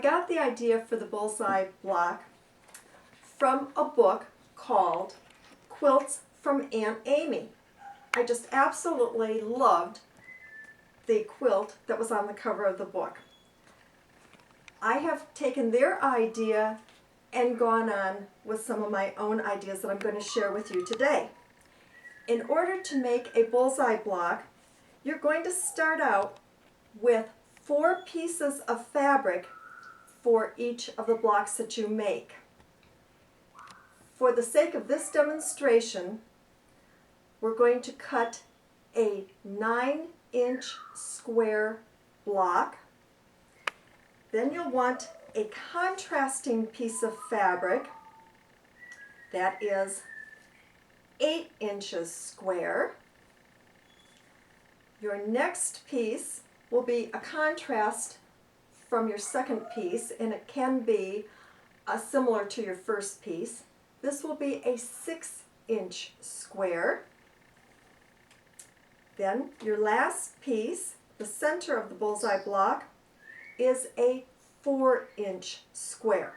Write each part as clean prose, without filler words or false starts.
got the idea for the bullseye block from a book called Quilts from Aunt Amy. I just absolutely loved the quilt that was on the cover of the book. I have taken their idea and gone on with some of my own ideas that I'm going to share with you today. In order to make a bullseye block, you're going to start out with 4 pieces of fabric for each of the blocks that you make. For the sake of this demonstration, we're going to cut a 9-inch square block. Then you'll want a contrasting piece of fabric that is 8 inches square. Your next piece will be a contrast from your second piece, and it can be similar to your first piece. This will be a 6-inch square. Then your last piece, the center of the bullseye block, is a 4-inch square.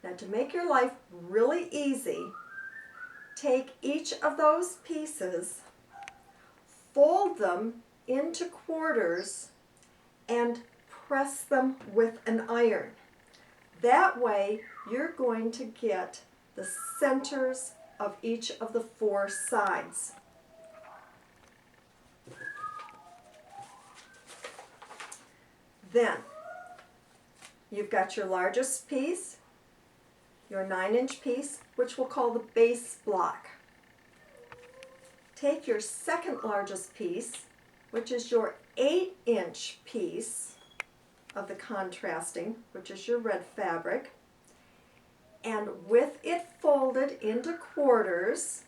Now, to make your life really easy, take each of those pieces, fold them into quarters, and press them with an iron. That way, you're going to get the centers of each of the 4 sides. Then, you've got your largest piece, your 9-inch piece, which we'll call the base block. Take your second largest piece, which is your 8-inch piece of the contrasting, which is your red fabric, and with it folded into quarters,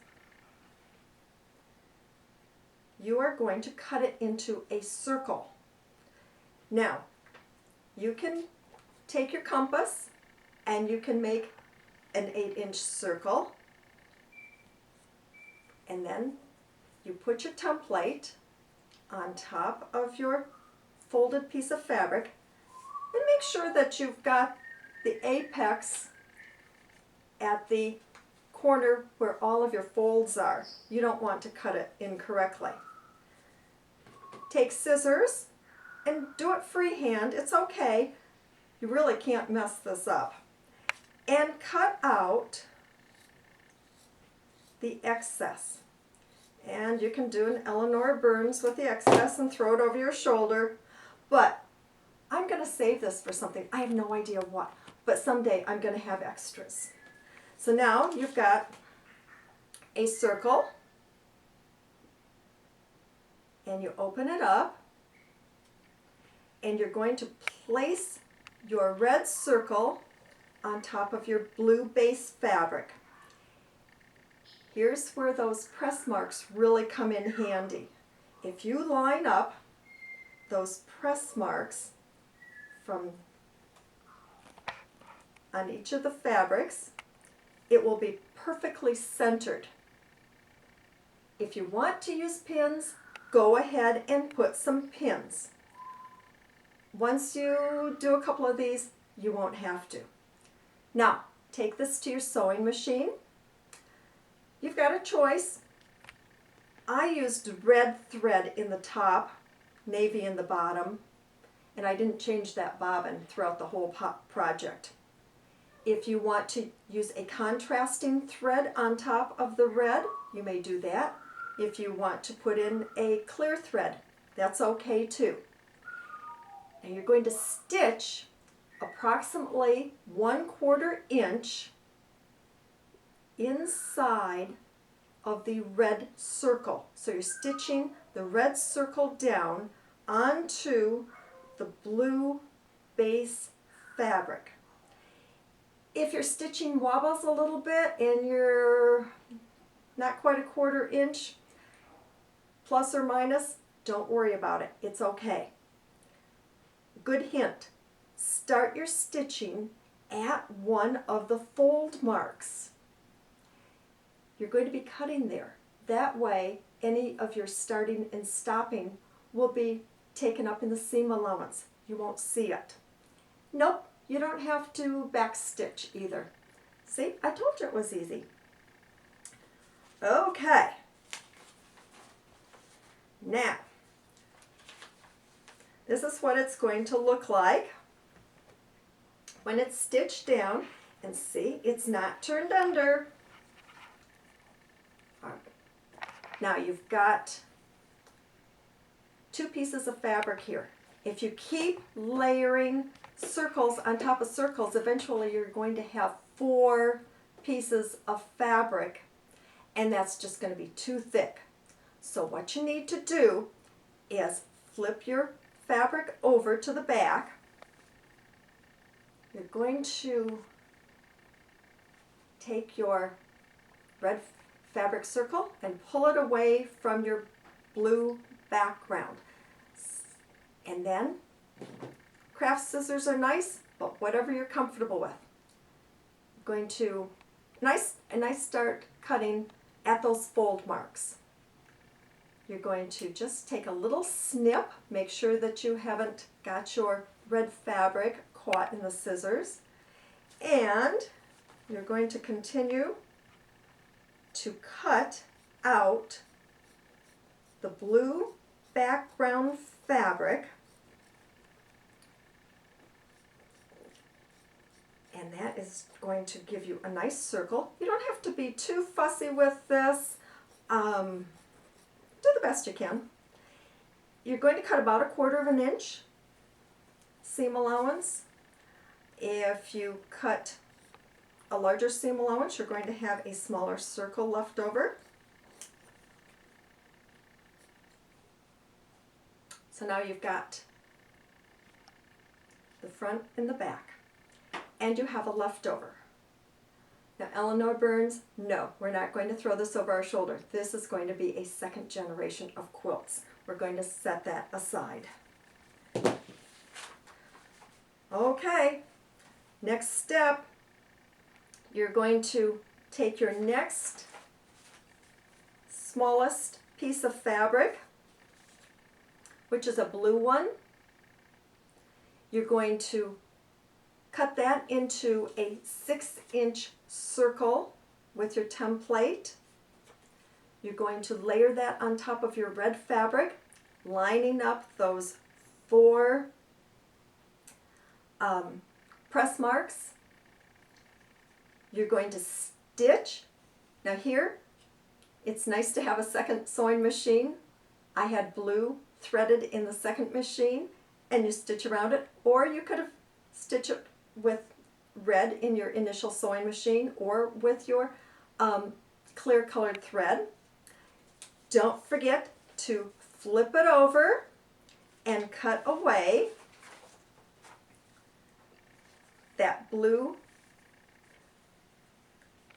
you are going to cut it into a circle. Now, you can take your compass and you can make an 8-inch circle, and then you put your template on top of your folded piece of fabric, and make sure that you've got the apex at the corner where all of your folds are. You don't want to cut it incorrectly. Take scissors and do it freehand. It's okay. You really can't mess this up. And cut out the excess. And you can do an Eleanor Burns with the excess and throw it over your shoulder. But I'm going to save this for something. I have no idea what. But someday I'm going to have extras. So now you've got a circle. And you open it up. And you're going to place your red circle on top of your blue base fabric. Here's where those press marks really come in handy. If you line up those press marks from on each of the fabrics, it will be perfectly centered. If you want to use pins, go ahead and put some pins. Once you do a couple of these, you won't have to. Now, take this to your sewing machine. You've got a choice. I used red thread in the top, navy in the bottom, and I didn't change that bobbin throughout the whole project. If you want to use a contrasting thread on top of the red, you may do that. If you want to put in a clear thread, that's okay too. And you're going to stitch approximately 1/4 inch inside of the red circle. So you're stitching the red circle down onto the blue base fabric. If your stitching wobbles a little bit and you're not quite 1/4 inch, plus or minus, don't worry about it. It's okay. Good hint. Start your stitching at one of the fold marks. You're going to be cutting there. That way, any of your starting and stopping will be taken up in the seam allowance. You won't see it. Nope, You don't have to backstitch either. See, I told you it was easy. Okay. Now, this is what it's going to look like when it's stitched down. And see, it's not turned under. Now you've got 2 pieces of fabric here. If you keep layering circles on top of circles, eventually you're going to have 4 pieces of fabric, and that's just going to be too thick. So what you need to do is flip your fabric over to the back. You're going to take your red fabric circle and pull it away from your blue background. And then, craft scissors are nice, but whatever you're comfortable with. I'm going to, and I start cutting at those fold marks. You're going to just take a little snip, make sure that you haven't got your red fabric caught in the scissors, and you're going to continue to cut out the blue background fabric, and that is going to give you a nice circle. You don't have to be too fussy with this. Do the best you can. You're going to cut about 1/4 inch seam allowance. If you cut a larger seam allowance, you're going to have a smaller circle left over. So now you've got the front and the back, and you have a leftover. Now, Eleanor Burns, no, we're not going to throw this over our shoulder. This is going to be a 2nd generation of quilts. We're going to set that aside. Okay, next step, you're going to take your next smallest piece of fabric, which is a blue one. You're going to cut that into a 6-inch circle with your template. You're going to layer that on top of your red fabric, lining up those 4 press marks. You're going to stitch. Now here, it's nice to have a 2nd sewing machine. I had blue threaded in the 2nd machine, and you stitch around it, or you could have stitched it with red in your initial sewing machine or with your clear colored thread. Don't forget to flip it over and cut away that blue.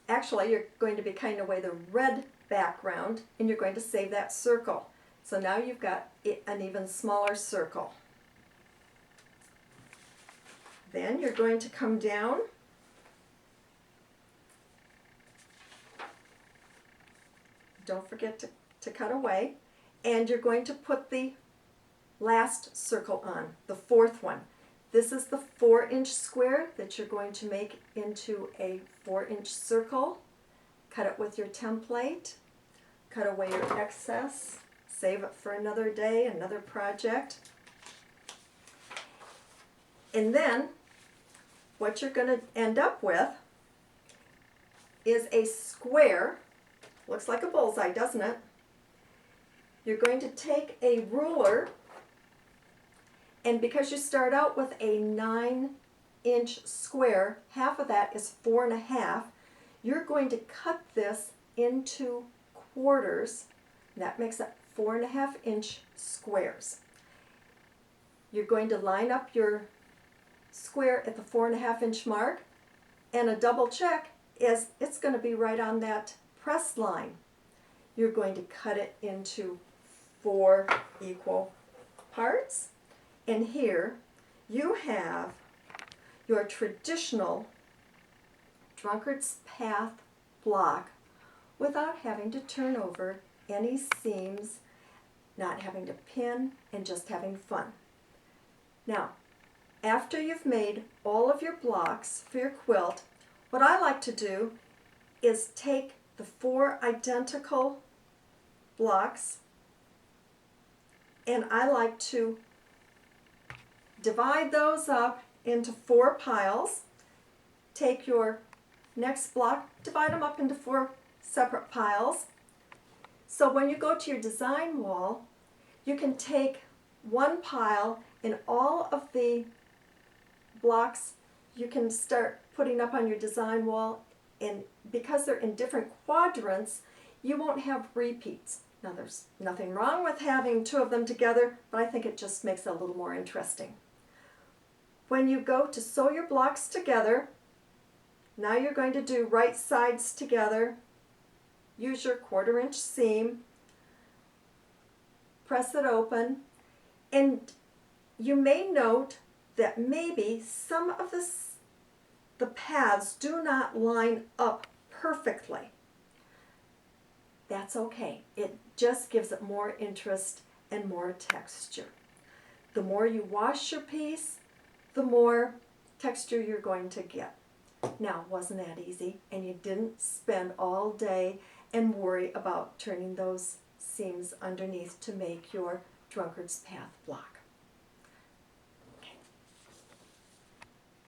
Actually, you're going to be cutting away the red background, and you're going to save that circle. So now you've got an even smaller circle. Then you're going to come down don't forget to cut away, and you're going to put the last circle on, the 4th one. This is the 4-inch square that you're going to make into a 4-inch circle. Cut it with your template, cut away your excess, save it for another day, another project. And then what you're going to end up with is a square. Looks like a bullseye, doesn't it? You're going to take a ruler, and because you start out with a 9-inch square, half of that is 4.5. You're going to cut this into quarters. That makes it 4.5-inch squares. You're going to line up your square at the 4.5-inch mark, and a double check is it's going to be right on that press line. You're going to cut it into 4 equal parts, and here you have your traditional drunkard's path block without having to turn over any seams, not having to pin, and just having fun. Now, After you've made all of your blocks for your quilt, what I like to do is take the 4 identical blocks and I like to divide those up into 4 piles. Take your next block, divide them up into 4 separate piles. So when you go to your design wall, you can take one pile and all of the blocks you can start putting up on your design wall, and because they're in different quadrants, you won't have repeats. Now there's nothing wrong with having 2 of them together, but I think it just makes it a little more interesting. When you go to sew your blocks together, now you're going to do right sides together. Use your 1/4 inch seam, press it open, and you may note that maybe some of the paths do not line up perfectly. That's okay. It just gives it more interest and more texture. The more you wash your piece, the more texture you're going to get. Now, wasn't that easy? And you didn't spend all day and worry about turning those seams underneath to make your drunkard's path block.